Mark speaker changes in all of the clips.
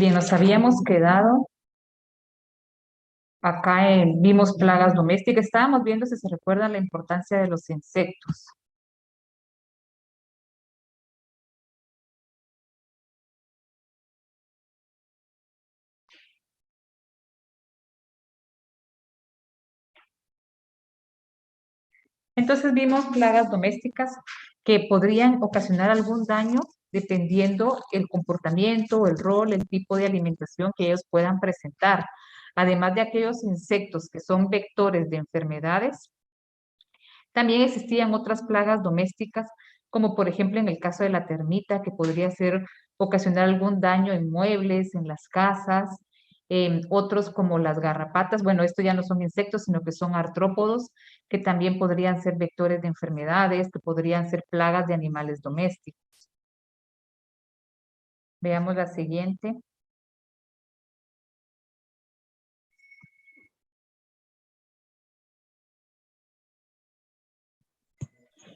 Speaker 1: Bien, nos habíamos quedado acá vimos plagas domésticas. Estábamos viendo, si se recuerdan, la importancia de los insectos. Entonces vimos plagas domésticas que podrían ocasionar algún daño dependiendo el comportamiento, el rol, el tipo de alimentación que ellos puedan presentar. Además de aquellos insectos que son vectores de enfermedades, también existían otras plagas domésticas, como por ejemplo en el caso de la termita, que podría ocasionar algún daño en muebles, en las casas, otros como las garrapatas. Bueno, esto ya no son insectos, sino que son artrópodos, que también podrían ser vectores de enfermedades, que podrían ser plagas de animales domésticos. Veamos la siguiente.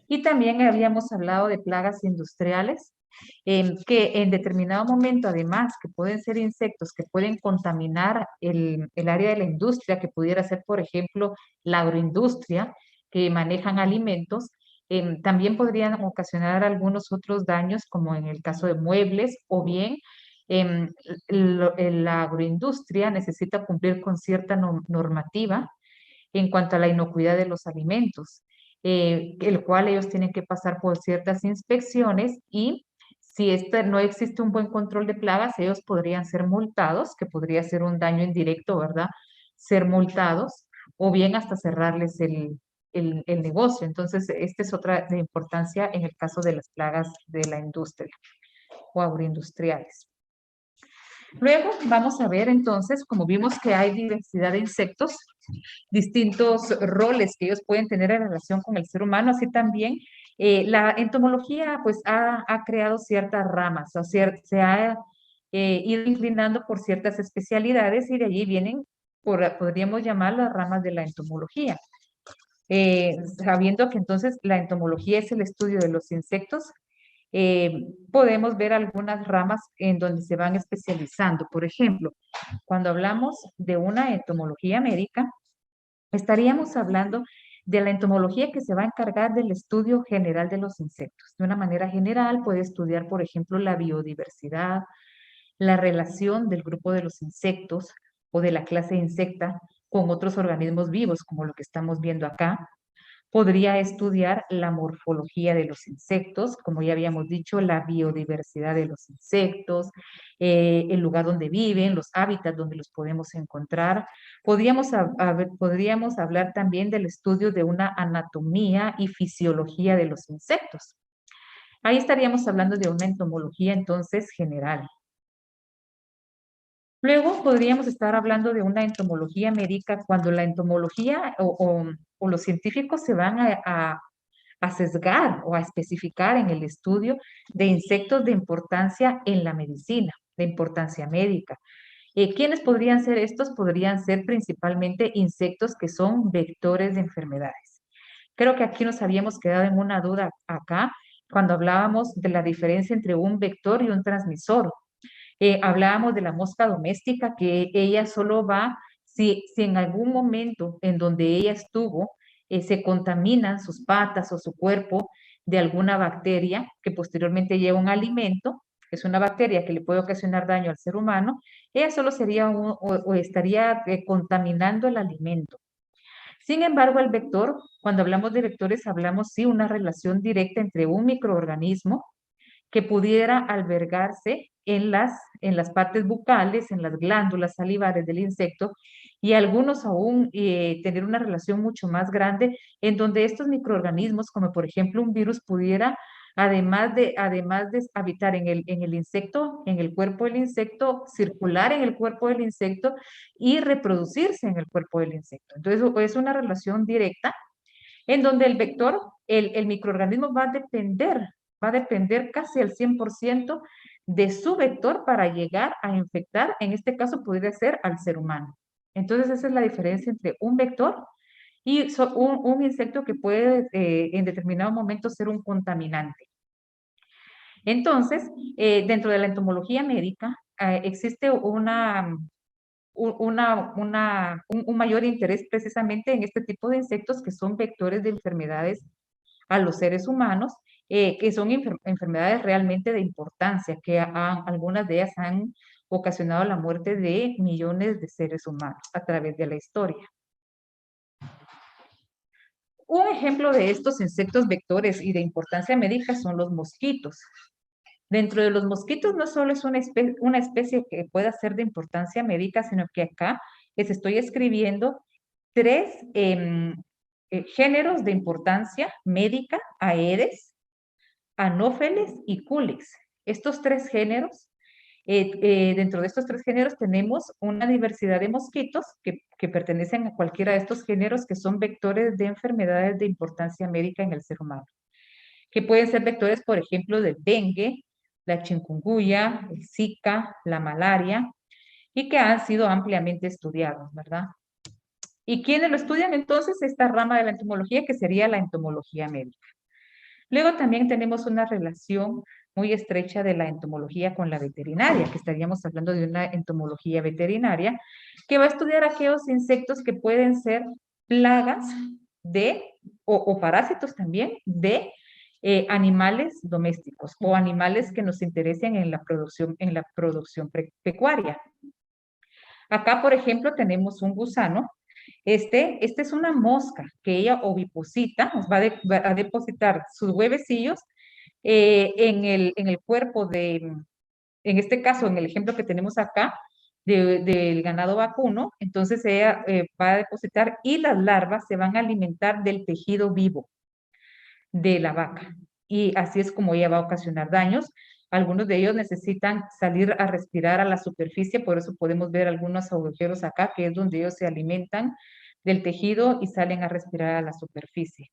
Speaker 1: Y también habíamos hablado de plagas industriales, que en determinado momento, además, que pueden ser insectos que pueden contaminar el área de la industria, que pudiera ser, por ejemplo, la agroindustria, que manejan alimentos, también podrían ocasionar algunos otros daños, como en el caso de muebles, o bien la agroindustria necesita cumplir con cierta normativa en cuanto a la inocuidad de los alimentos, el cual ellos tienen que pasar por ciertas inspecciones y si no existe un buen control de plagas, ellos podrían ser multados, que podría ser un daño indirecto, ¿verdad? Ser multados o bien hasta cerrarles el negocio. Entonces, esta es otra de importancia en el caso de las plagas de la industria o agroindustriales. Luego vamos a ver entonces, como vimos que hay diversidad de insectos, distintos roles que ellos pueden tener en relación con el ser humano, así también la entomología pues ha creado ciertas ramas, o sea, se ha ido inclinando por ciertas especialidades y de allí vienen, podríamos llamar las ramas de la entomología. Sabiendo que entonces la entomología es el estudio de los insectos, podemos ver algunas ramas en donde se van especializando. Por ejemplo, cuando hablamos de una entomología médica, estaríamos hablando de la entomología que se va a encargar del estudio general de los insectos. De una manera general, puede estudiar, por ejemplo, la biodiversidad, la relación del grupo de los insectos o de la clase insecta con otros organismos vivos, como lo que estamos viendo acá. Podría estudiar la morfología de los insectos, como ya habíamos dicho, la biodiversidad de los insectos, el lugar donde viven, los hábitats donde los podemos encontrar. Podríamos hablar también del estudio de una anatomía y fisiología de los insectos. Ahí estaríamos hablando de una entomología entonces general. Luego podríamos estar hablando de una entomología médica cuando la entomología o los científicos se van a sesgar o a especificar en el estudio de insectos de importancia en la medicina, de importancia médica. ¿Quiénes podrían ser estos? Podrían ser principalmente insectos que son vectores de enfermedades. Creo que aquí nos habíamos quedado en una duda acá cuando hablábamos de la diferencia entre un vector y un transmisor. Hablábamos de la mosca doméstica, que ella solo va, si en algún momento en donde ella estuvo, se contaminan sus patas o su cuerpo de alguna bacteria que posteriormente lleva un alimento, que es una bacteria que le puede ocasionar daño al ser humano, ella solo sería o estaría contaminando el alimento. Sin embargo, el vector, cuando hablamos de vectores, hablamos sí una relación directa entre un microorganismo que pudiera albergarse en las partes bucales, en las glándulas salivares del insecto, y algunos aún tener una relación mucho más grande en donde estos microorganismos, como por ejemplo un virus, pudiera, además de habitar en el insecto, en el cuerpo del insecto, circular en el cuerpo del insecto y reproducirse en el cuerpo del insecto. Entonces, es una relación directa en donde el vector, el microorganismo va a depender casi al 100% de su vector para llegar a infectar, en este caso podría ser al ser humano. Entonces esa es la diferencia entre un vector y un insecto que puede en determinado momento ser un contaminante. Entonces, dentro de la entomología médica, existe un mayor interés precisamente en este tipo de insectos que son vectores de enfermedades a los seres humanos, que son enfermedades realmente de importancia, que algunas de ellas han ocasionado la muerte de millones de seres humanos a través de la historia. Un ejemplo de estos insectos vectores y de importancia médica son los mosquitos. Dentro de los mosquitos no solo es una especie que pueda ser de importancia médica, sino que acá les estoy escribiendo tres géneros de importancia médica: Aedes, Anófeles y Culex. Estos tres géneros, dentro de estos tres géneros tenemos una diversidad de mosquitos que pertenecen a cualquiera de estos géneros, que son vectores de enfermedades de importancia médica en el ser humano, que pueden ser vectores, por ejemplo, del dengue, la chikungunya, el Zika, la malaria, y que han sido ampliamente estudiados, ¿verdad? ¿Y quiénes lo estudian entonces? Esta rama de la entomología, que sería la entomología médica. Luego también tenemos una relación muy estrecha de la entomología con la veterinaria, que estaríamos hablando de una entomología veterinaria, que va a estudiar aquellos insectos que pueden ser plagas de, o parásitos también, de animales domésticos o animales que nos interesen en la producción pecuaria. Acá, por ejemplo, tenemos un gusano. Este es una mosca que ella oviposita, va a depositar sus huevecillos en el cuerpo en este caso, en el ejemplo que tenemos acá, del ganado vacuno. Entonces ella va a depositar y las larvas se van a alimentar del tejido vivo de la vaca. Y así es como ella va a ocasionar daños. Algunos de ellos necesitan salir a respirar a la superficie, por eso podemos ver algunos agujeros acá, que es donde ellos se alimentan del tejido y salen a respirar a la superficie.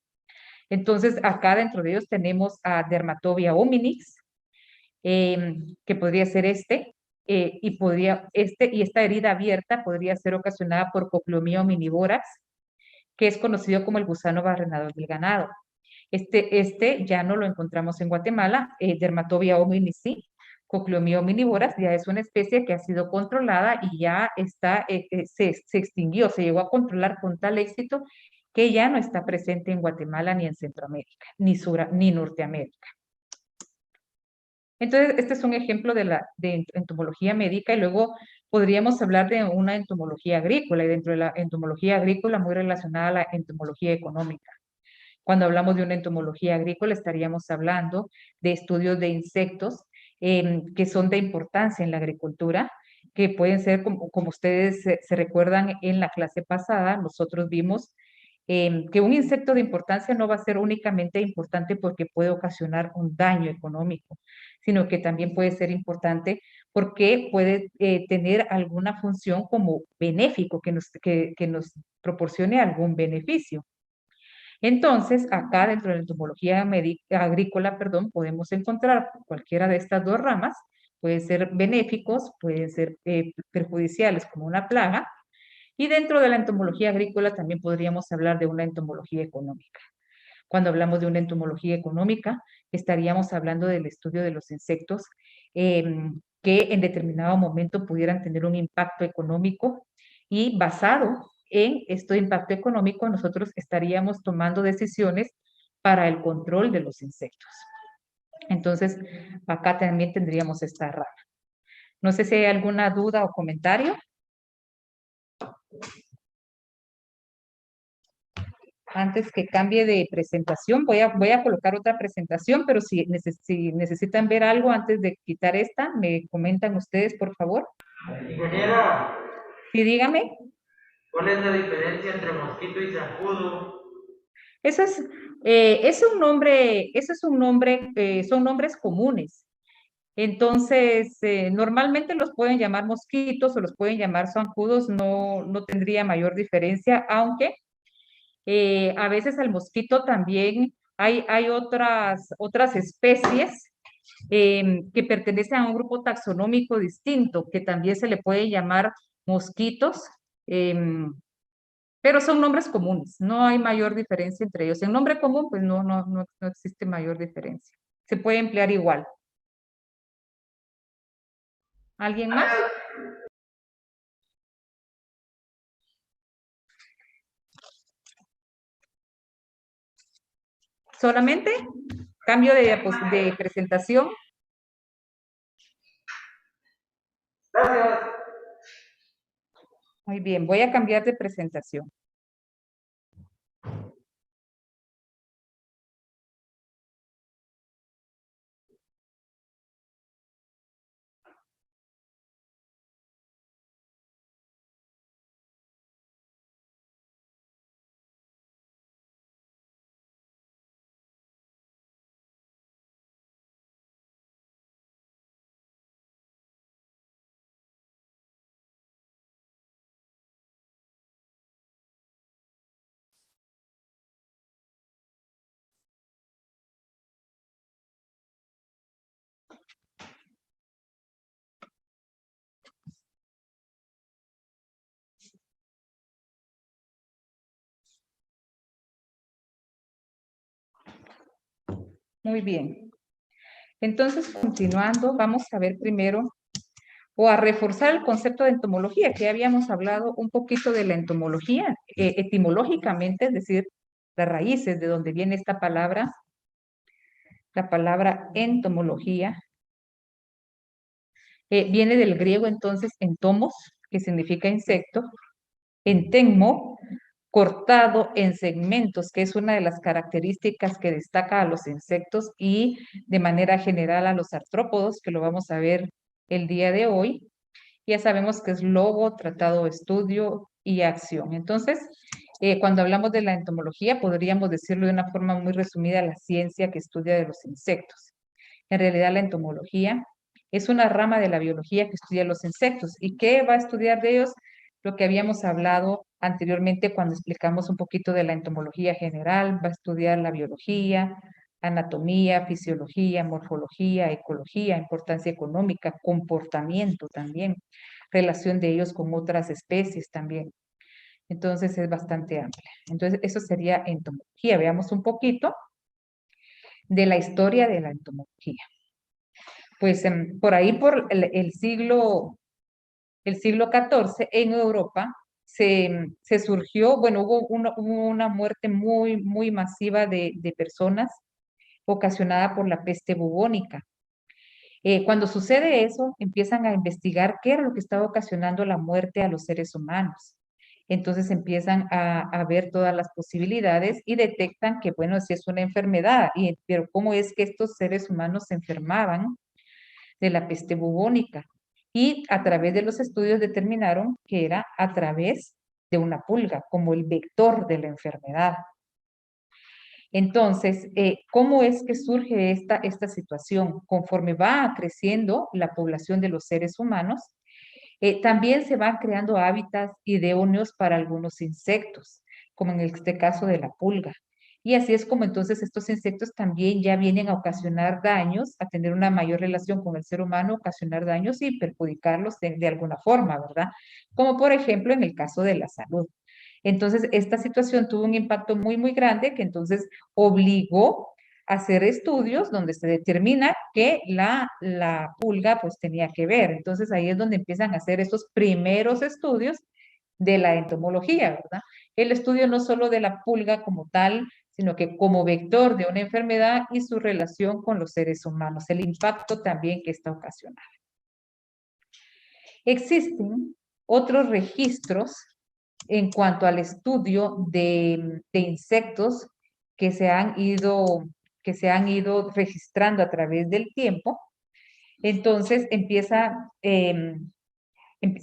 Speaker 1: Entonces, acá dentro de ellos tenemos a Dermatobia hominix, que podría ser y esta herida abierta podría ser ocasionada por Cochloemia omnivorax, que es conocido como el gusano barrenador del ganado. Este ya no lo encontramos en Guatemala, Dermatobia hominici, Cochloemia omnivorax, ya es una especie que ha sido controlada y ya se extinguió, se llegó a controlar con tal éxito que ya no está presente en Guatemala ni en Centroamérica, ni Norteamérica. Entonces, este es un ejemplo de entomología médica, y luego podríamos hablar de una entomología agrícola, y dentro de la entomología agrícola muy relacionada a la entomología económica. Cuando hablamos de una entomología agrícola, estaríamos hablando de estudios de insectos que son de importancia en la agricultura, que pueden ser, como ustedes se recuerdan en la clase pasada, nosotros vimos que un insecto de importancia no va a ser únicamente importante porque puede ocasionar un daño económico, sino que también puede ser importante porque puede tener alguna función como benéfico, que nos proporcione algún beneficio. Entonces, acá dentro de la entomología agrícola, perdón, podemos encontrar cualquiera de estas dos ramas. Pueden ser benéficos, pueden ser perjudiciales como una plaga. Y dentro de la entomología agrícola también podríamos hablar de una entomología económica. Cuando hablamos de una entomología económica, estaríamos hablando del estudio de los insectos que en determinado momento pudieran tener un impacto económico, y basado en este impacto económico nosotros estaríamos tomando decisiones para el control de los insectos. Entonces, acá también tendríamos esta rama. No sé si hay alguna duda o comentario. Antes que cambie de presentación, voy a colocar otra presentación, pero si necesitan ver algo antes de quitar esta, me comentan ustedes, por favor.
Speaker 2: Ingeniera,
Speaker 1: Sí, dígame.
Speaker 2: ¿cuál es la diferencia entre mosquito y zancudo?
Speaker 1: Eso es un nombre, son nombres comunes. Entonces, normalmente los pueden llamar mosquitos o los pueden llamar zancudos, no tendría mayor diferencia, aunque a veces al mosquito también hay otras especies que pertenecen a un grupo taxonómico distinto, que también se le puede llamar mosquitos, pero son nombres comunes, no hay mayor diferencia entre ellos. En nombre común, pues no existe mayor diferencia. Se puede emplear igual. ¿Alguien más? ¿Solamente? ¿Cambio de presentación?
Speaker 2: Gracias.
Speaker 1: Muy bien, voy a cambiar de presentación. Muy bien. Entonces, continuando, vamos a ver primero o a reforzar el concepto de entomología, que ya habíamos hablado un poquito de la entomología, etimológicamente, es decir, las raíces de donde viene esta palabra, la palabra entomología, viene del griego entonces entomos, que significa insecto, entemmo, cortado en segmentos, que es una de las características que destaca a los insectos y de manera general a los artrópodos, que lo vamos a ver el día de hoy. Ya sabemos que es logo, tratado, estudio y acción. Entonces, cuando hablamos de la entomología, podríamos decirlo de una forma muy resumida, la ciencia que estudia de los insectos. En realidad, la entomología es una rama de la biología que estudia los insectos. ¿Y qué va a estudiar de ellos? Lo que habíamos hablado anteriormente cuando explicamos un poquito de la entomología general, va a estudiar la biología, anatomía, fisiología, morfología, ecología, importancia económica, comportamiento también, relación de ellos con otras especies también. Entonces es bastante amplia. Entonces eso sería entomología. Veamos un poquito de la historia de la entomología. Pues por ahí, por el siglo XIV, en Europa, se surgió, bueno, hubo una muerte muy, muy masiva de personas ocasionada por la peste bubónica. Cuando sucede eso, empiezan a investigar qué era lo que estaba ocasionando la muerte a los seres humanos. Entonces empiezan a ver todas las posibilidades y detectan que, bueno, si es una enfermedad, pero ¿cómo es que estos seres humanos se enfermaban de la peste bubónica? Y a través de los estudios determinaron que era a través de una pulga, como el vector de la enfermedad. Entonces, ¿cómo es que surge esta situación? Conforme va creciendo la población de los seres humanos, también se van creando hábitats idóneos para algunos insectos, como en este caso de la pulga. Y así es como entonces estos insectos también ya vienen a ocasionar daños, a tener una mayor relación con el ser humano, ocasionar daños y perjudicarlos de alguna forma, ¿verdad? Como por ejemplo en el caso de la salud. Entonces, esta situación tuvo un impacto muy, muy grande que entonces obligó a hacer estudios donde se determina que la pulga pues tenía que ver. Entonces, ahí es donde empiezan a hacer esos primeros estudios de la entomología, ¿verdad? El estudio no solo de la pulga como tal, sino que como vector de una enfermedad y su relación con los seres humanos, el impacto también que está ocasionando. Existen otros registros en cuanto al estudio de insectos que que se han ido registrando a través del tiempo. Entonces se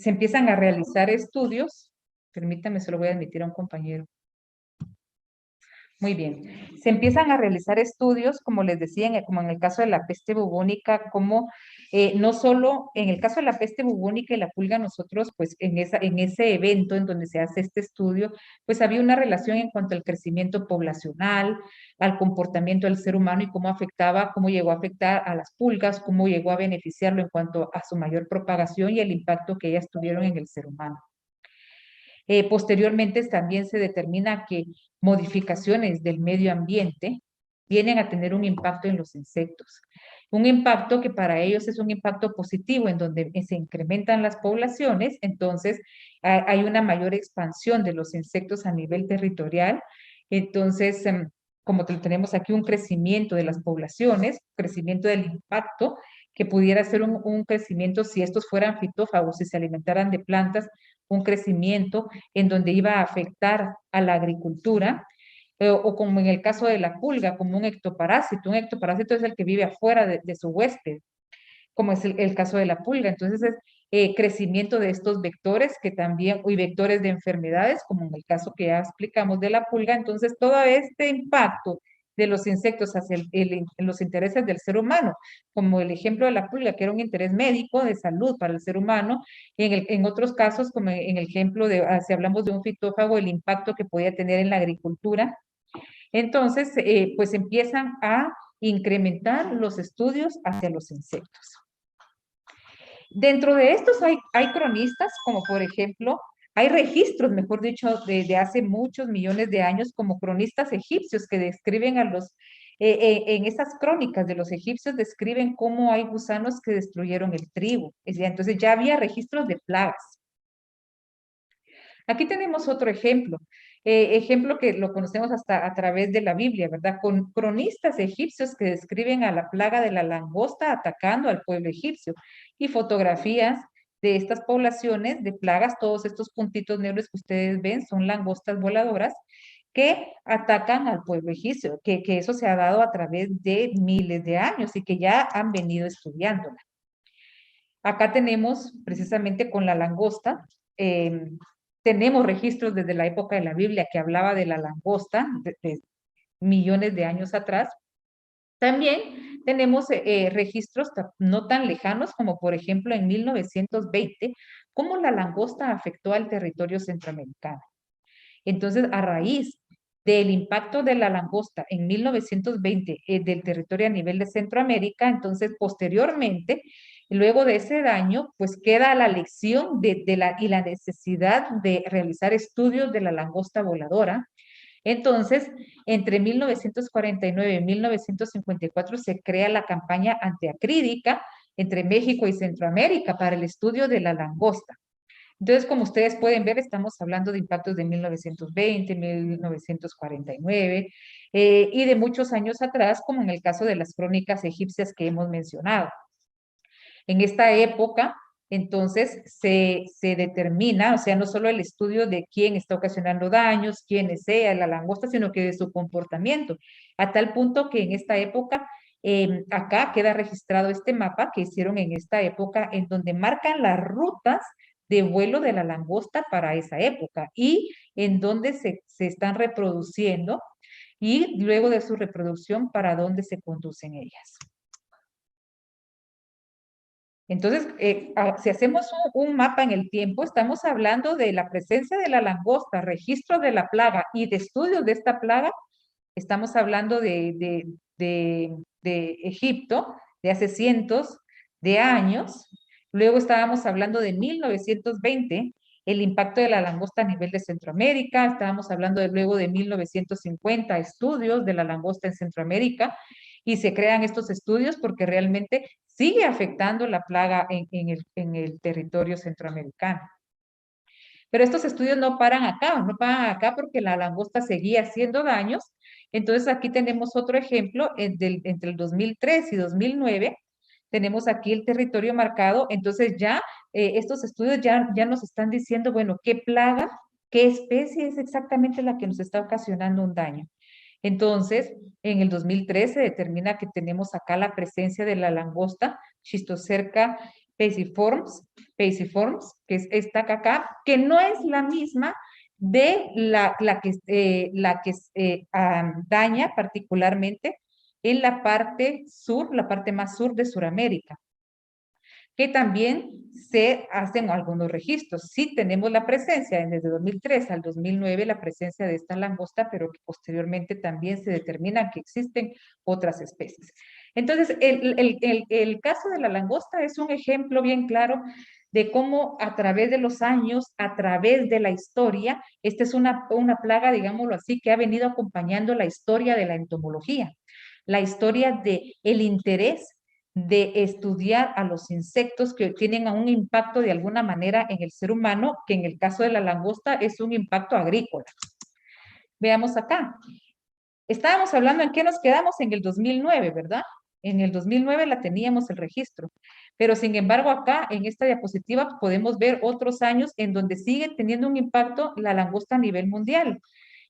Speaker 1: empiezan a realizar estudios. Permítame, se lo voy a admitir a un compañero. Muy bien. Se empiezan a realizar estudios, como les decía, como en el caso de la peste bubónica, como no solo en el caso de la peste bubónica y la pulga, nosotros, pues en ese evento en donde se hace este estudio, pues había una relación en cuanto al crecimiento poblacional, al comportamiento del ser humano y cómo afectaba, cómo llegó a afectar a las pulgas, cómo llegó a beneficiarlo en cuanto a su mayor propagación y el impacto que ellas tuvieron en el ser humano. Posteriormente también se determina que modificaciones del medio ambiente vienen a tener un impacto en los insectos. Un impacto que para ellos es un impacto positivo en donde se incrementan las poblaciones, entonces hay una mayor expansión de los insectos a nivel territorial. Entonces, como tenemos aquí un crecimiento de las poblaciones, crecimiento del impacto, que pudiera ser un crecimiento si estos fueran fitófagos, si se alimentaran de plantas, un crecimiento en donde iba a afectar a la agricultura, o como en el caso de la pulga, como un ectoparásito. Un ectoparásito es el que vive afuera de su huésped, como es el caso de la pulga. Entonces, es crecimiento de estos vectores que también, y vectores de enfermedades, como en el caso que ya explicamos de la pulga. Entonces, todo este impacto de los insectos hacia los intereses del ser humano, como el ejemplo de la pulga, que era un interés médico de salud para el ser humano, y en otros casos, como en el ejemplo de, si hablamos de un fitófago, el impacto que podía tener en la agricultura. Entonces, pues empiezan a incrementar los estudios hacia los insectos. Dentro de estos hay cronistas, como por ejemplo, hay registros, mejor dicho, de hace muchos millones de años, como cronistas egipcios que describen a los, en esas crónicas de los egipcios describen cómo hay gusanos que destruyeron el trigo. Entonces ya había registros de plagas. Aquí tenemos otro ejemplo, ejemplo que lo conocemos hasta a través de la Biblia, ¿verdad? Con cronistas egipcios que describen a la plaga de la langosta atacando al pueblo egipcio y fotografías de estas poblaciones de plagas. Todos estos puntitos negros que ustedes ven son langostas voladoras que atacan al pueblo egipcio, que eso se ha dado a través de miles de años y que ya han venido estudiándola. Acá tenemos precisamente con la langosta, tenemos registros desde la época de la Biblia que hablaba de la langosta, de millones de años atrás. También tenemos registros no tan lejanos como por ejemplo en 1920, cómo la langosta afectó al territorio centroamericano. Entonces, a raíz del impacto de la langosta en 1920 del territorio a nivel de Centroamérica, entonces posteriormente, luego de ese daño, pues queda la lección y la necesidad de realizar estudios de la langosta voladora. Entonces, entre 1949 y 1954 se crea la campaña antiacrídica entre México y Centroamérica para el estudio de la langosta. Entonces, como ustedes pueden ver, estamos hablando de impactos de 1920, 1949 y de muchos años atrás, como en el caso de las crónicas egipcias que hemos mencionado. En esta época, entonces, se determina, o sea, no solo el estudio de quién está ocasionando daños, quién sea la langosta, sino que de su comportamiento, a tal punto que en esta época, acá queda registrado este mapa que hicieron en esta época, en donde marcan las rutas de vuelo de la langosta para esa época y en donde se están reproduciendo y luego de su reproducción para dónde se conducen ellas. Entonces, si hacemos un mapa en el tiempo, estamos hablando de la presencia de la langosta, registro de la plaga y de estudios de esta plaga. Estamos hablando de Egipto, de hace cientos de años. Luego estábamos hablando de 1920, el impacto de la langosta a nivel de Centroamérica. Estábamos hablando luego de 1950, estudios de la langosta en Centroamérica. Y se crean estos estudios porque realmente sigue afectando la plaga en el territorio centroamericano. Pero estos estudios no paran acá porque la langosta seguía haciendo daños. Entonces aquí tenemos otro ejemplo entre el 2003 y 2009. Tenemos aquí el territorio marcado. Entonces ya estos estudios ya nos están diciendo, bueno, qué plaga, qué especie es exactamente la que nos está ocasionando un daño. Entonces, en el 2013 determina que tenemos acá la presencia de la langosta Schistocerca Paiciformes, que es esta acá, que no es la misma de la que daña particularmente en la parte sur, la parte más sur de Sudamérica, que también se hacen algunos registros. Sí tenemos la presencia desde 2003 al 2009, la presencia de esta langosta, pero que posteriormente también se determina que existen otras especies. Entonces, el caso de la langosta es un ejemplo bien claro de cómo a través de los años, a través de la historia, esta es una plaga, digámoslo así, que ha venido acompañando la historia de la entomología, la historia del interés de estudiar a los insectos que tienen un impacto de alguna manera en el ser humano, que en el caso de la langosta es un impacto agrícola. Veamos acá. Estábamos hablando en qué nos quedamos en el 2009, ¿verdad? En el 2009 la teníamos el registro, pero sin embargo acá en esta diapositiva podemos ver otros años en donde sigue teniendo un impacto la langosta a nivel mundial.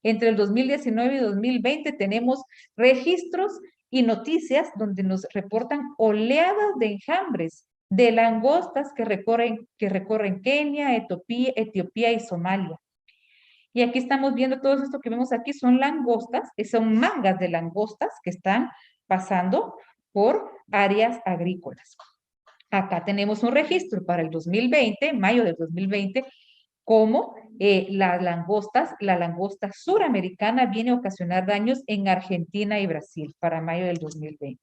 Speaker 1: Entre el 2019 y 2020 tenemos registros y noticias donde nos reportan oleadas de enjambres de langostas que recorren Kenia, Etiopía y Somalia. Y aquí estamos viendo todo esto que vemos aquí, son langostas, son mangas de langostas que están pasando por áreas agrícolas. Acá tenemos un registro para el 2020, mayo del 2020, cómo la langosta suramericana viene a ocasionar daños en Argentina y Brasil para mayo del 2020.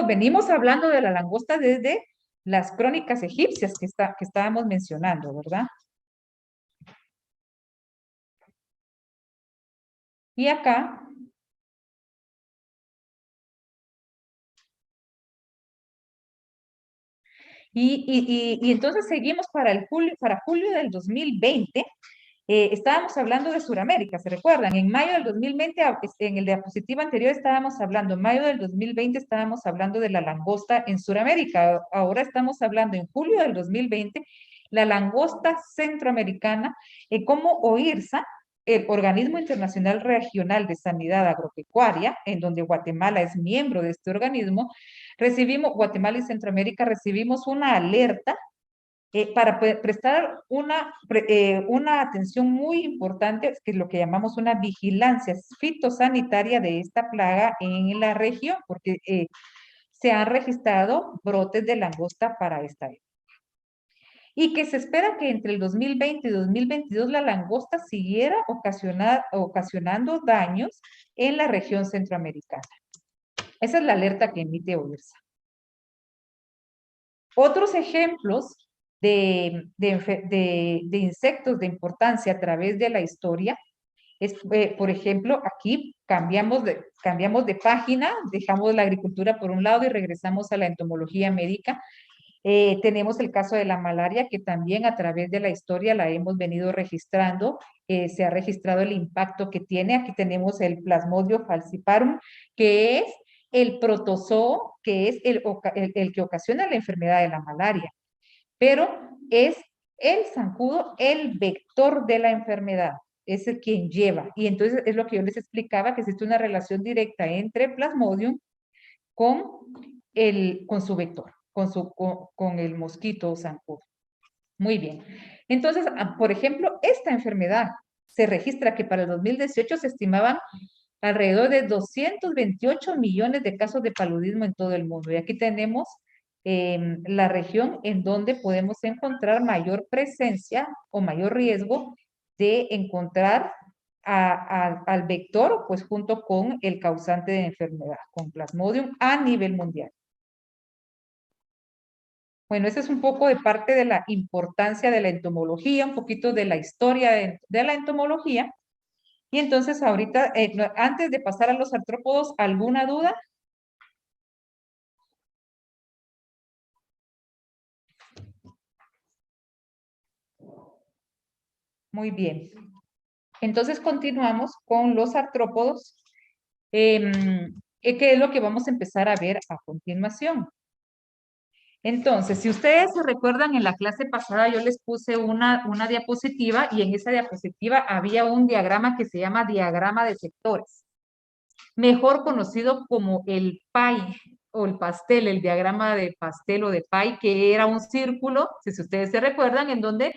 Speaker 1: Venimos hablando de la langosta desde las crónicas egipcias que estábamos mencionando, ¿verdad? Y acá y entonces seguimos para julio del 2020. Estábamos hablando de Sudamérica, ¿se recuerdan? En mayo del 2020, en el diapositiva anterior estábamos hablando, en mayo del 2020 estábamos hablando de la langosta en Sudamérica. Ahora estamos hablando en julio del 2020, la langosta centroamericana, como OIRSA, el Organismo Internacional Regional de Sanidad Agropecuaria, en donde Guatemala es miembro de este organismo, Guatemala y Centroamérica recibimos una alerta para prestar una atención muy importante, que es lo que llamamos una vigilancia fitosanitaria de esta plaga en la región, porque se han registrado brotes de langosta para esta época. Y que se espera que entre el 2020 y 2022 la langosta siguiera ocasionando daños en la región centroamericana. Esa es la alerta que emite OIRSA. Otros ejemplos de insectos de importancia a través de la historia es, por ejemplo, aquí cambiamos de página, dejamos la agricultura por un lado y regresamos a la entomología médica. Tenemos el caso de la malaria, que también a través de la historia la hemos venido registrando. Se ha registrado el impacto que tiene. Aquí tenemos el Plasmodium falciparum, que es el protozoo, que es el que ocasiona la enfermedad de la malaria. Pero es el zancudo el vector de la enfermedad, es el quien lleva. Y entonces es lo que yo les explicaba, que existe una relación directa entre Plasmodium con su vector, con el mosquito zancudo. Muy bien. Entonces, por ejemplo, esta enfermedad se registra que para el 2018 se estimaban alrededor de 228 millones de casos de paludismo en todo el mundo. Y aquí tenemos la región en donde podemos encontrar mayor presencia o mayor riesgo de encontrar al vector, pues junto con el causante de enfermedad, con Plasmodium a nivel mundial. Bueno, ese es un poco de parte de la importancia de la entomología, un poquito de la historia de la entomología. Y entonces ahorita, antes de pasar a los artrópodos, ¿alguna duda? Muy bien. Entonces continuamos con los artrópodos, que es lo que vamos a empezar a ver a continuación. Entonces, si ustedes se recuerdan, en la clase pasada yo les puse una diapositiva y en esa diapositiva había un diagrama que se llama diagrama de sectores, mejor conocido como el pie o el pastel, el diagrama de pastel o de pie, que era un círculo, si ustedes se recuerdan, en donde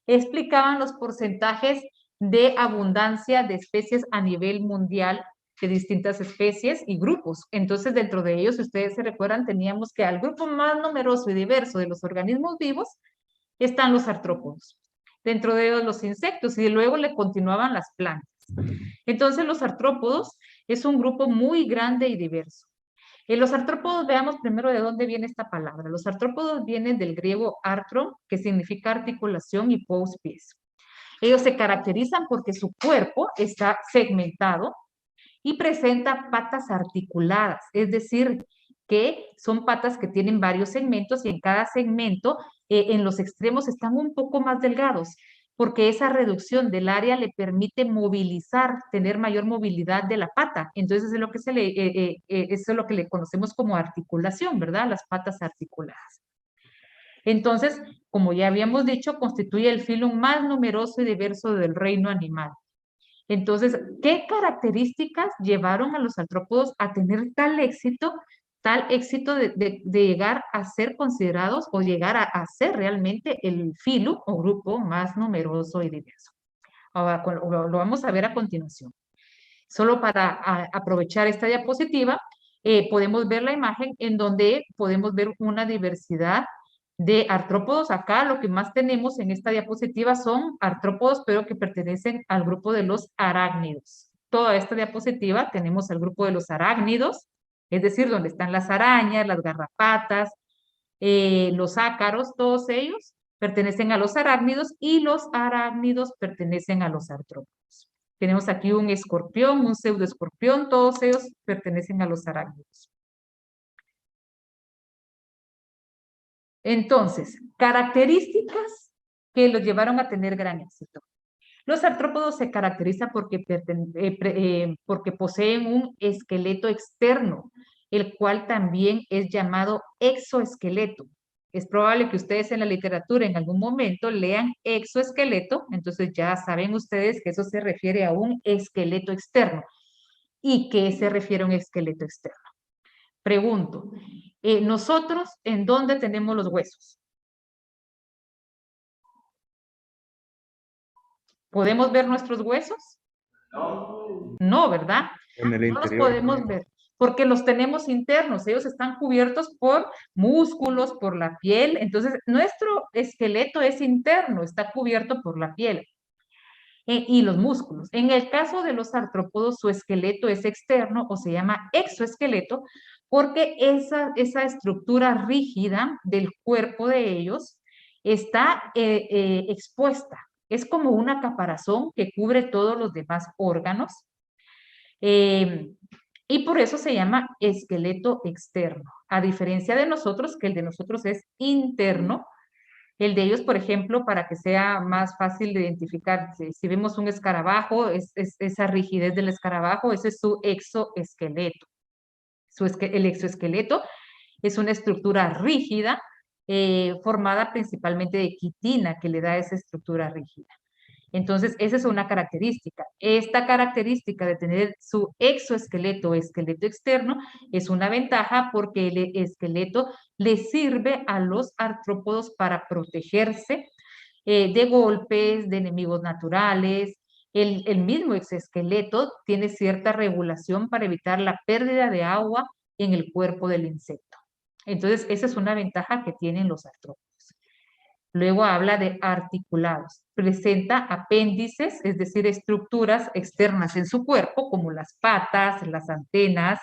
Speaker 1: explicaban los porcentajes de abundancia de especies a nivel mundial de distintas especies y grupos. Entonces, dentro de ellos, si ustedes se recuerdan, teníamos que al grupo más numeroso y diverso de los organismos vivos están los artrópodos. Dentro de ellos los insectos y luego le continuaban las plantas. Entonces, los artrópodos es un grupo muy grande y diverso. En los artrópodos, veamos primero de dónde viene esta palabra. Los artrópodos vienen del griego artro, que significa articulación, y pous, pies. Ellos se caracterizan porque su cuerpo está segmentado y presenta patas articuladas, es decir, que son patas que tienen varios segmentos y en cada segmento, en los extremos están un poco más delgados, porque esa reducción del área le permite movilizar, tener mayor movilidad de la pata. Entonces es lo que eso es lo que le conocemos como articulación, ¿verdad? Las patas articuladas. Entonces, como ya habíamos dicho, constituye el filum más numeroso y diverso del reino animal. Entonces, ¿qué características llevaron a los artrópodos a tener tal éxito de llegar a ser considerados o llegar a ser realmente el filo o grupo más numeroso y diverso? Ahora, lo vamos a ver a continuación. Solo para aprovechar esta diapositiva, podemos ver la imagen en donde podemos ver una diversidad de artrópodos. Acá lo que más tenemos en esta diapositiva son artrópodos, pero que pertenecen al grupo de los arácnidos. Toda esta diapositiva tenemos al grupo de los arácnidos, es decir, donde están las arañas, las garrapatas, los ácaros, todos ellos pertenecen a los arácnidos y los arácnidos pertenecen a los artrópodos. Tenemos aquí un escorpión, un pseudoescorpión, todos ellos pertenecen a los arácnidos. Entonces, características que los llevaron a tener gran éxito. Los artrópodos se caracterizan porque poseen un esqueleto externo, el cual también es llamado exoesqueleto. Es probable que ustedes en la literatura en algún momento lean exoesqueleto, entonces ya saben ustedes que eso se refiere a un esqueleto externo. ¿Y qué se refiere a un esqueleto externo? Pregunto, nosotros, ¿en dónde tenemos los huesos? ¿Podemos ver nuestros huesos? No, ¿verdad?
Speaker 3: En el
Speaker 1: No los
Speaker 3: interior.
Speaker 1: podemos ver porque los tenemos internos, ellos están cubiertos por músculos, por la piel, entonces nuestro esqueleto es interno, está cubierto por la piel y los músculos. En el caso de los artrópodos, su esqueleto es externo o se llama exoesqueleto porque esa estructura rígida del cuerpo de ellos está expuesta. Es como una caparazón que cubre todos los demás órganos. Y por eso se llama esqueleto externo, a diferencia de nosotros, que el de nosotros es interno. El de ellos, por ejemplo, para que sea más fácil de identificar, si vemos un escarabajo, esa rigidez del escarabajo, ese es su exoesqueleto. El exoesqueleto es una estructura rígida formada principalmente de quitina que le da esa estructura rígida. Entonces, esa es una característica. Esta característica de tener su exoesqueleto o esqueleto externo es una ventaja porque el esqueleto le sirve a los artrópodos para protegerse de golpes, de enemigos naturales. El mismo exoesqueleto tiene cierta regulación para evitar la pérdida de agua en el cuerpo del insecto. Entonces, esa es una ventaja que tienen los artrópodos. Luego habla de articulados. Presenta apéndices, es decir, estructuras externas en su cuerpo, como las patas, las antenas,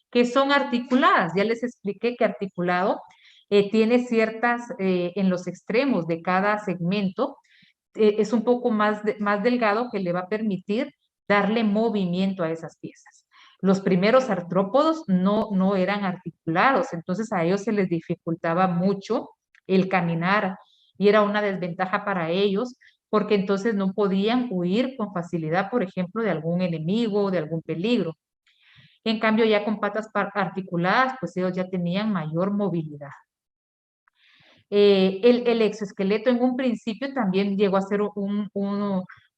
Speaker 1: que son articuladas. Ya les expliqué que articulado tiene ciertas, en los extremos de cada segmento, es un poco más delgado que le va a permitir darle movimiento a esas piezas. Los primeros artrópodos no eran articulados, entonces a ellos se les dificultaba mucho el caminar y era una desventaja para ellos porque entonces no podían huir con facilidad, por ejemplo, de algún enemigo o de algún peligro. En cambio, ya con patas articuladas, pues ellos ya tenían mayor movilidad. El exoesqueleto en un principio también llegó a ser un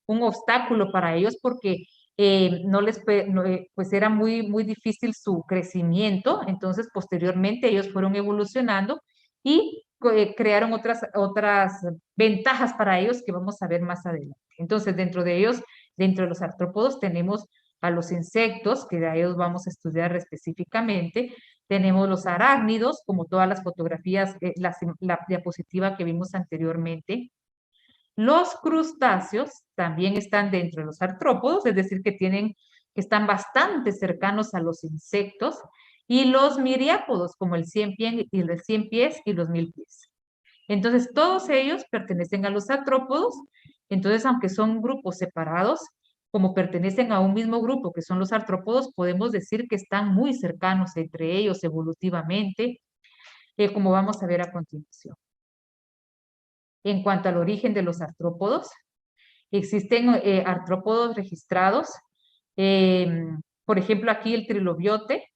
Speaker 1: obstáculo para ellos porque pues era muy difícil su crecimiento, entonces posteriormente ellos fueron evolucionando y crearon otras ventajas para ellos que vamos a ver más adelante. Entonces, dentro de ellos, dentro de los artrópodos, tenemos a los insectos, que de ellos vamos a estudiar específicamente. Tenemos los arácnidos, como todas las fotografías, la diapositiva que vimos anteriormente. Los crustáceos también están dentro de los artrópodos, es decir, que están bastante cercanos a los insectos. Y los miriápodos, como el 100 pies y los 1000 pies. Entonces, todos ellos pertenecen a los artrópodos. Entonces, aunque son grupos separados, como pertenecen a un mismo grupo, que son los artrópodos, podemos decir que están muy cercanos entre ellos evolutivamente, como vamos a ver a continuación. En cuanto al origen de los artrópodos, existen artrópodos registrados, por ejemplo, aquí el trilobiote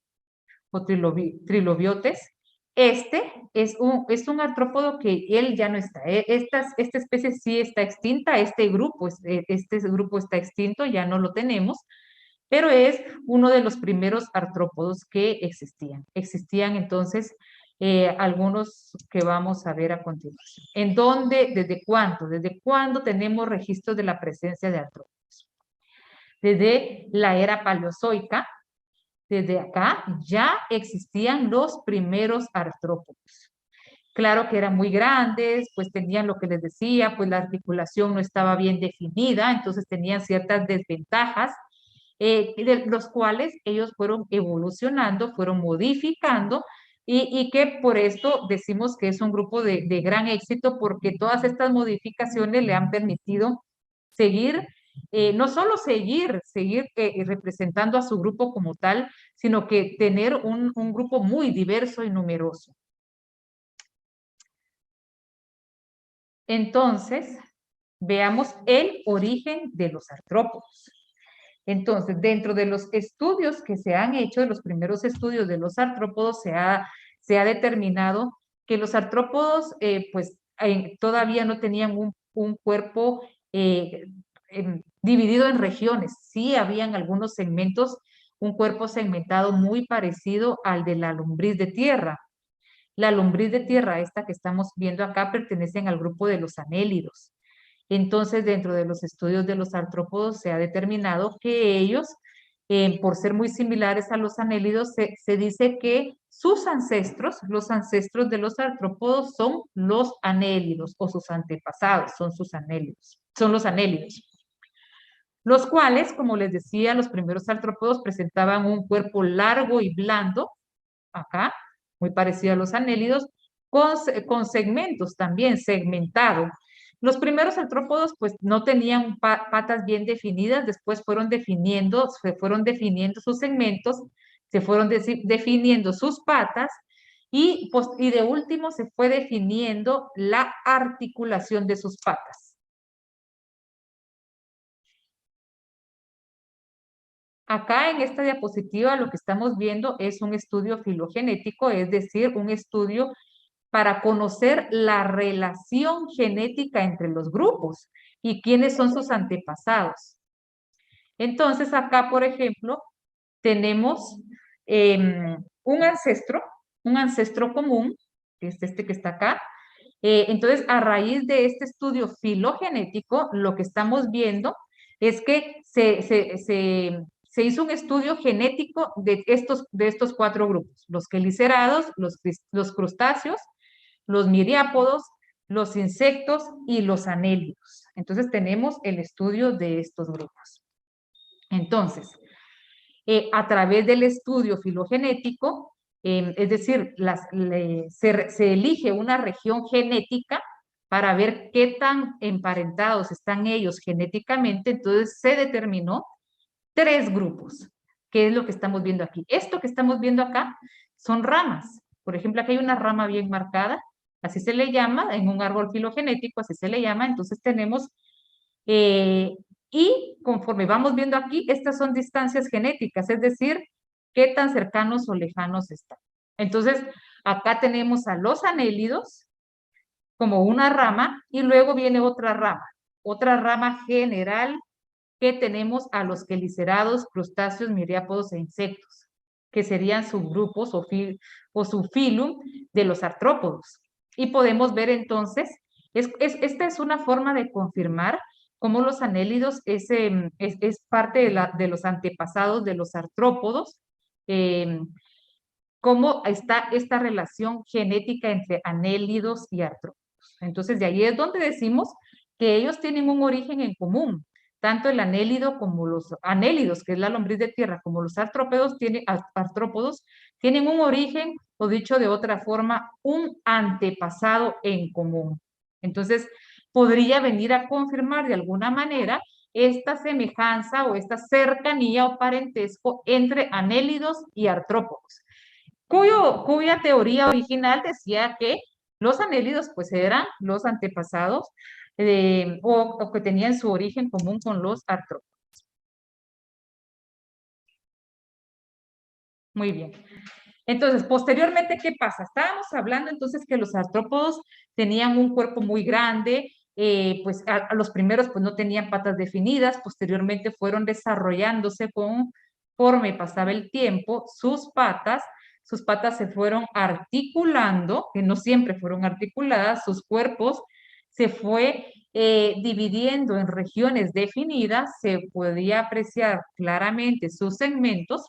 Speaker 1: o trilobiotes. Este es un artrópodo que él ya no está. Esta especie sí está extinta, este grupo está extinto, ya no lo tenemos, pero es uno de los primeros artrópodos que existían. Existían entonces algunos que vamos a ver a continuación. ¿En dónde? ¿Desde cuándo? ¿Desde cuándo tenemos registros de la presencia de artrópodos? Desde la era paleozoica. Desde acá ya existían los primeros artrópodos. Claro que eran muy grandes, pues tenían lo que les decía, pues la articulación no estaba bien definida, entonces tenían ciertas desventajas, de los cuales ellos fueron evolucionando, fueron modificando, y que por esto decimos que es un grupo de gran éxito, porque todas estas modificaciones le han permitido seguir, no solo seguir representando a su grupo como tal, sino que tener un grupo muy diverso y numeroso. Entonces, veamos el origen de los artrópodos. Entonces, dentro de los estudios que se han hecho, de los primeros estudios de los artrópodos, se ha determinado que los artrópodos, pues, todavía no tenían un cuerpo dividido en regiones. Sí habían algunos segmentos, un cuerpo segmentado muy parecido al de la lombriz de tierra. La lombriz de tierra, esta que estamos viendo acá, pertenecen al grupo de los anélidos. Entonces, dentro de los estudios de los artrópodos se ha determinado que ellos, por ser muy similares a los anélidos, se dice que sus ancestros, los ancestros de los artrópodos, son los anélidos, o sus antepasados son sus anélidos, son los anélidos. Los cuales, como les decía, los primeros artrópodos presentaban un cuerpo largo y blando, acá, muy parecido a los anélidos, con segmentos también, segmentado. Los primeros artrópodos pues no tenían patas bien definidas, después se fueron definiendo sus segmentos, se fueron definiendo sus patas y de último se fue definiendo la articulación de sus patas. Acá en esta diapositiva lo que estamos viendo es un estudio filogenético, es decir, un estudio para conocer la relación genética entre los grupos y quiénes son sus antepasados. Entonces, acá, por ejemplo, tenemos un ancestro común, que es este que está acá. Entonces, a raíz de este estudio filogenético, lo que estamos viendo es que se hizo un estudio genético de estos cuatro grupos, los quelicerados, los crustáceos, los miriápodos, los insectos y los anélidos. Entonces tenemos el estudio de estos grupos. Entonces, a través del estudio filogenético, es decir, se elige una región genética para ver qué tan emparentados están ellos genéticamente, entonces se determinó 3 grupos, que es lo que estamos viendo aquí. Esto que estamos viendo acá son ramas. Por ejemplo, aquí hay una rama bien marcada, así se le llama, en un árbol filogenético, así se le llama. Entonces tenemos, y conforme vamos viendo aquí, estas son distancias genéticas, es decir, qué tan cercanos o lejanos están. Entonces, acá tenemos a los anélidos como una rama, y luego viene otra rama general, que tenemos a los quelicerados, crustáceos, miriápodos e insectos, que serían subgrupos o subfilum de los artrópodos. Y podemos ver entonces, esta es una forma de confirmar cómo los anélidos es parte de los antepasados de los artrópodos, cómo está esta relación genética entre anélidos y artrópodos. Entonces, de ahí es donde decimos que ellos tienen un origen en común. Tanto el anélido como los anélidos, que es la lombriz de tierra, como los artrópodos tienen un origen, o dicho de otra forma, un antepasado en común. Entonces, podría venir a confirmar de alguna manera esta semejanza o esta cercanía o parentesco entre anélidos y artrópodos, cuya teoría original decía que los anélidos pues eran los antepasados o que tenían su origen común con los artrópodos. Muy bien. Entonces, posteriormente, ¿qué pasa? Estábamos hablando entonces que los artrópodos tenían un cuerpo muy grande, pues a los primeros pues no tenían patas definidas, posteriormente fueron desarrollándose conforme pasaba el tiempo, sus patas se fueron articulando, que no siempre fueron articuladas, sus cuerpos se fue dividiendo en regiones definidas, se podía apreciar claramente sus segmentos.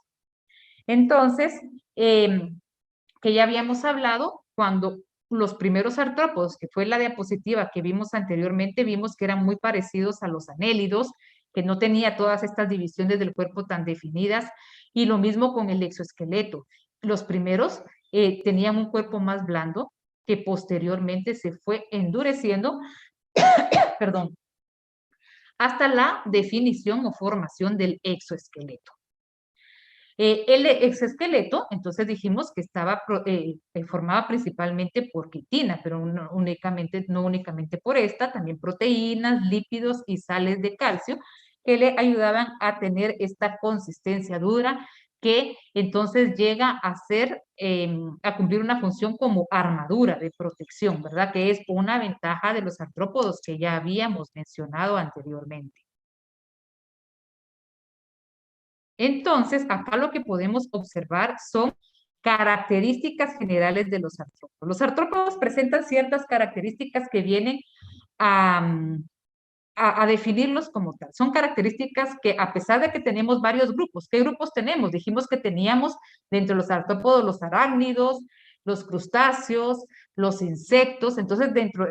Speaker 1: Entonces, que ya habíamos hablado, cuando los primeros artrópodos, que fue la diapositiva que vimos anteriormente, vimos que eran muy parecidos a los anélidos, que no tenía todas estas divisiones del cuerpo tan definidas, y lo mismo con el exoesqueleto. Los primeros tenían un cuerpo más blando, que posteriormente se fue endureciendo, perdón, hasta la definición o formación del exoesqueleto. El exoesqueleto, entonces dijimos que estaba formaba principalmente por quitina, pero no únicamente por esta, también proteínas, lípidos y sales de calcio que le ayudaban a tener esta consistencia dura que entonces llega a cumplir una función como armadura de protección, ¿verdad? Que es una ventaja de los artrópodos que ya habíamos mencionado anteriormente. Entonces, acá lo que podemos observar son características generales de los artrópodos. Los artrópodos presentan ciertas características que vienen a, a definirlos como tal. Son características que, a pesar de que tenemos varios grupos, ¿qué grupos tenemos? Dijimos que teníamos dentro de los artrópodos los arácnidos, los crustáceos, los insectos. Entonces, dentro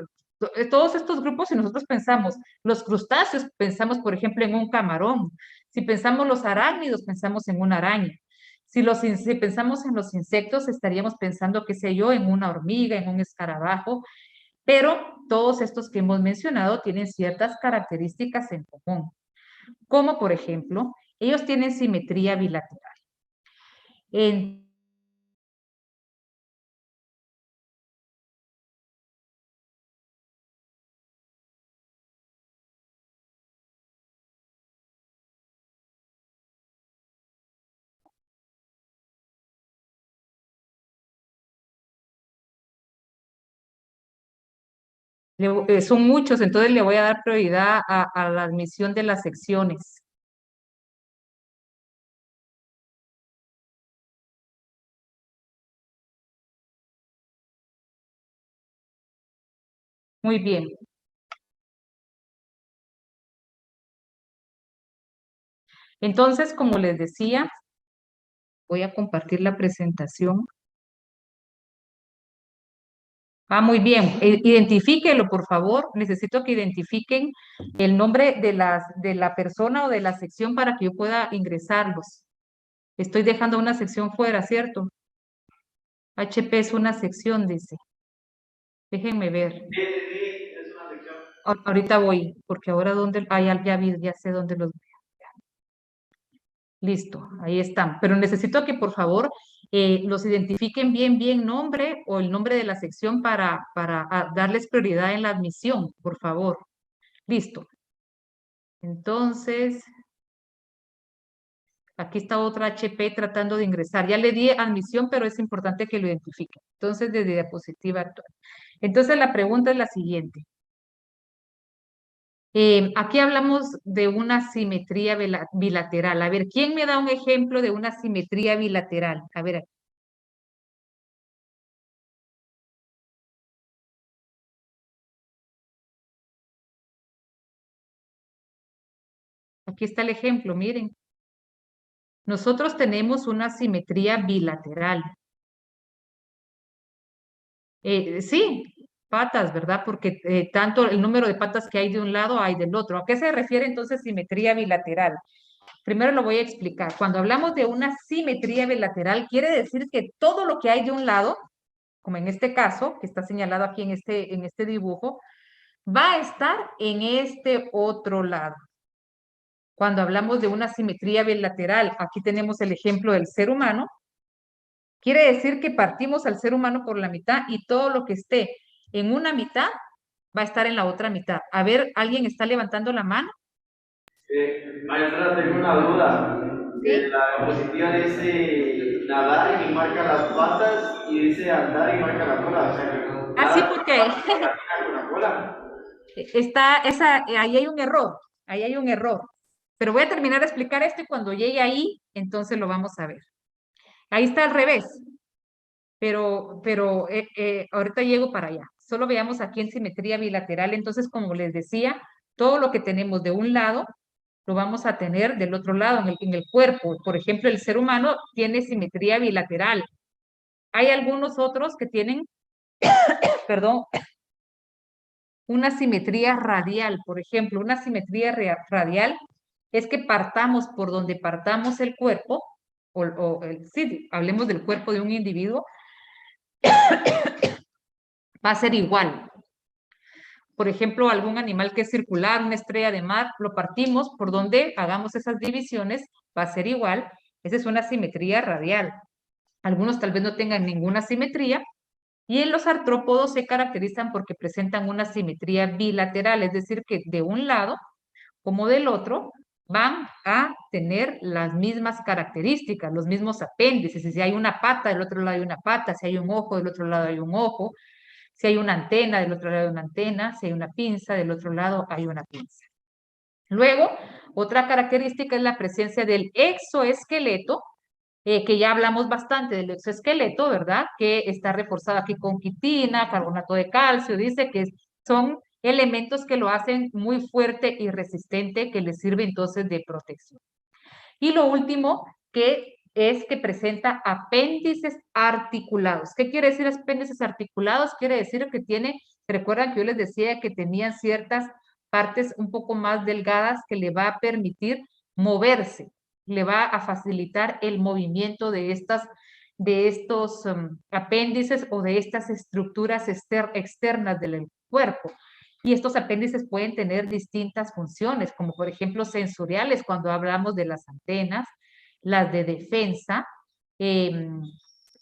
Speaker 1: de todos estos grupos, si nosotros pensamos los crustáceos, pensamos, por ejemplo, en un camarón. Si pensamos los arácnidos, pensamos en una araña. Si pensamos en los insectos, estaríamos pensando, qué sé yo, en una hormiga, en un escarabajo, pero todos estos que hemos mencionado tienen ciertas características en común, como por ejemplo, ellos tienen simetría bilateral. En son muchos, entonces le voy a dar prioridad a la admisión de las secciones. Muy bien. Entonces, como les decía, voy a compartir la presentación. Ah, muy bien. Identifíquelo, por favor. Necesito que identifiquen el nombre de la persona o de la sección para que yo pueda ingresarlos. Estoy dejando una sección fuera, ¿cierto? HP es una sección, dice. Déjenme ver.
Speaker 2: Sí, sí, sí, es una sección.
Speaker 1: Ahorita voy, porque ahora dónde, ah, ya vi, ya sé dónde los. Listo, ahí están. Pero necesito que por favor los identifiquen bien nombre o el nombre de la sección para darles prioridad en la admisión, por favor. Listo. Entonces, aquí está otra HP tratando de ingresar. Ya le di admisión, pero es importante que lo identifiquen. Entonces, desde diapositiva actual. Entonces, la pregunta es la siguiente. Aquí hablamos de una simetría bilateral. A ver, ¿quién me da un ejemplo de una simetría bilateral? A ver, aquí está el ejemplo, miren. Nosotros tenemos una simetría bilateral. Sí, patas, ¿verdad? Porque tanto el número de patas que hay de un lado hay del otro. ¿A qué se refiere entonces simetría bilateral? Primero lo voy a explicar. Cuando hablamos de una simetría bilateral, quiere decir que todo lo que hay de un lado, como en este caso, que está señalado aquí en este dibujo, va a estar en este otro lado. cuando hablamos de una simetría bilateral, aquí tenemos el ejemplo del ser humano, quiere decir que partimos al ser humano por la mitad y todo lo que esté en una mitad va a estar en la otra mitad. A ver, ¿alguien está levantando la mano?
Speaker 3: Maestra, tengo una duda.
Speaker 1: ¿Sí?
Speaker 3: La diapositiva dice nadar y marca las patas y dice andar y marca la cola. O sea que
Speaker 1: Ah, sí,
Speaker 3: nada
Speaker 1: porque
Speaker 3: con la cola.
Speaker 1: ahí hay un error, ahí hay un error. Pero voy a terminar de explicar esto y cuando llegue ahí, entonces lo vamos a ver. Ahí está al revés, pero ahorita llego para allá. Solo veamos aquí en simetría bilateral. Entonces, como les decía, todo lo que tenemos de un lado lo vamos a tener del otro lado, en el cuerpo. Por ejemplo, el ser humano tiene simetría bilateral. Hay algunos otros que tienen, perdón, una simetría radial. Por ejemplo, una simetría radial es que partamos por donde partamos el cuerpo, sí, hablemos del cuerpo de un individuo, va a ser igual. Por ejemplo, algún animal que es circular, una estrella de mar, lo partimos por donde hagamos esas divisiones, va a ser igual. Esa es una simetría radial. Algunos tal vez no tengan ninguna simetría, y en los artrópodos se caracterizan porque presentan una simetría bilateral, es decir, que de un lado como del otro van a tener las mismas características, los mismos apéndices. Si hay una pata, del otro lado hay una pata; si hay un ojo, del otro lado hay un ojo; si hay una antena, del otro lado hay una antena; si hay una pinza, del otro lado hay una pinza. Luego, otra característica es la presencia del exoesqueleto, que ya hablamos bastante del exoesqueleto, ¿verdad? Que está reforzado aquí con quitina, carbonato de calcio, dice que son elementos que lo hacen muy fuerte y resistente, que le sirve entonces de protección. Y lo último que es que presenta apéndices articulados. ¿Qué quiere decir apéndices articulados? Quiere decir que tiene, recuerdan que yo les decía que tenían ciertas partes un poco más delgadas que le va a permitir moverse, le va a facilitar el movimiento de estos apéndices o de estas estructuras externas del cuerpo. Y estos apéndices pueden tener distintas funciones, como por ejemplo sensoriales, cuando hablamos de las antenas, las de defensa, eh,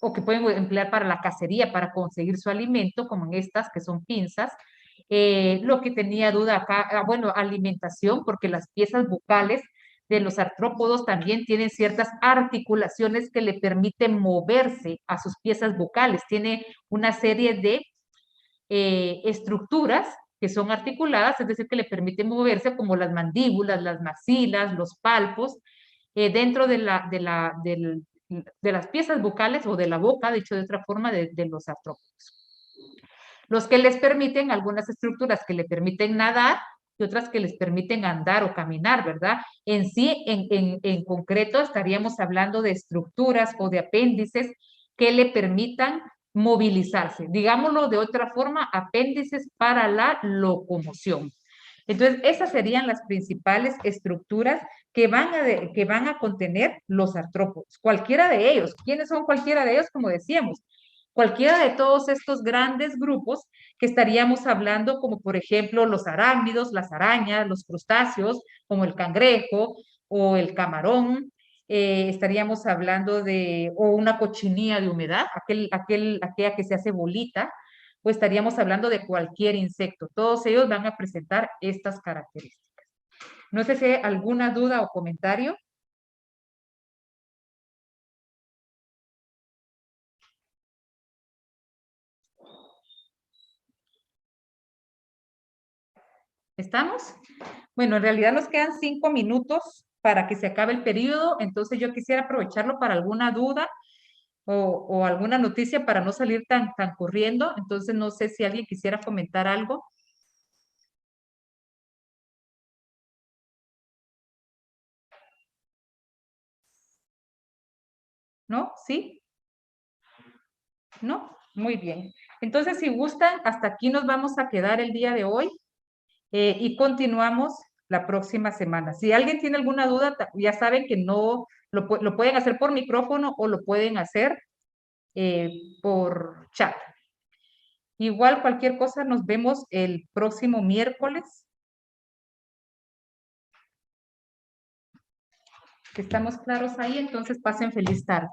Speaker 1: o que pueden emplear para la cacería, para conseguir su alimento, como en estas que son pinzas. Lo que tenía duda acá, bueno, alimentación, porque las piezas bucales de los artrópodos también tienen ciertas articulaciones que le permiten moverse a sus piezas bucales. Tiene una serie de estructuras que son articuladas, es decir, que le permiten moverse, como las mandíbulas, las maxilas, los palpos, dentro de las piezas bucales o de la boca, dicho de otra forma, de los artrópodos. Los que les permiten, algunas estructuras que le permiten nadar y otras que les permiten andar o caminar, ¿verdad? En sí, en concreto, estaríamos hablando de estructuras o de apéndices que le permitan movilizarse. Digámoslo de otra forma, apéndices para la locomoción. Entonces, esas serían las principales estructuras que van a contener los artrópodos. Cualquiera de ellos. ¿Quiénes son cualquiera de ellos? Como decíamos, cualquiera de todos estos grandes grupos que estaríamos hablando, como por ejemplo los arácnidos, las arañas, los crustáceos, como el cangrejo o el camarón. Estaríamos hablando o una cochinilla de humedad, aquella que se hace bolita, o estaríamos hablando de cualquier insecto. Todos ellos van a presentar estas características. No sé si hay alguna duda o comentario. ¿Estamos? Bueno, en realidad nos quedan 5 minutos para que se acabe el periodo, entonces yo quisiera aprovecharlo para alguna duda o alguna noticia para no salir tan corriendo. Entonces no sé si alguien quisiera comentar algo. ¿No? ¿Sí? ¿No? Muy bien. Entonces, si gustan, hasta aquí nos vamos a quedar el día de hoy, y continuamos la próxima semana. Si alguien tiene alguna duda, ya saben que no lo pueden hacer por micrófono o lo pueden hacer por chat. Igual cualquier cosa, nos vemos el próximo miércoles ¿Estamos claros ahí? Entonces pasen feliz tarde.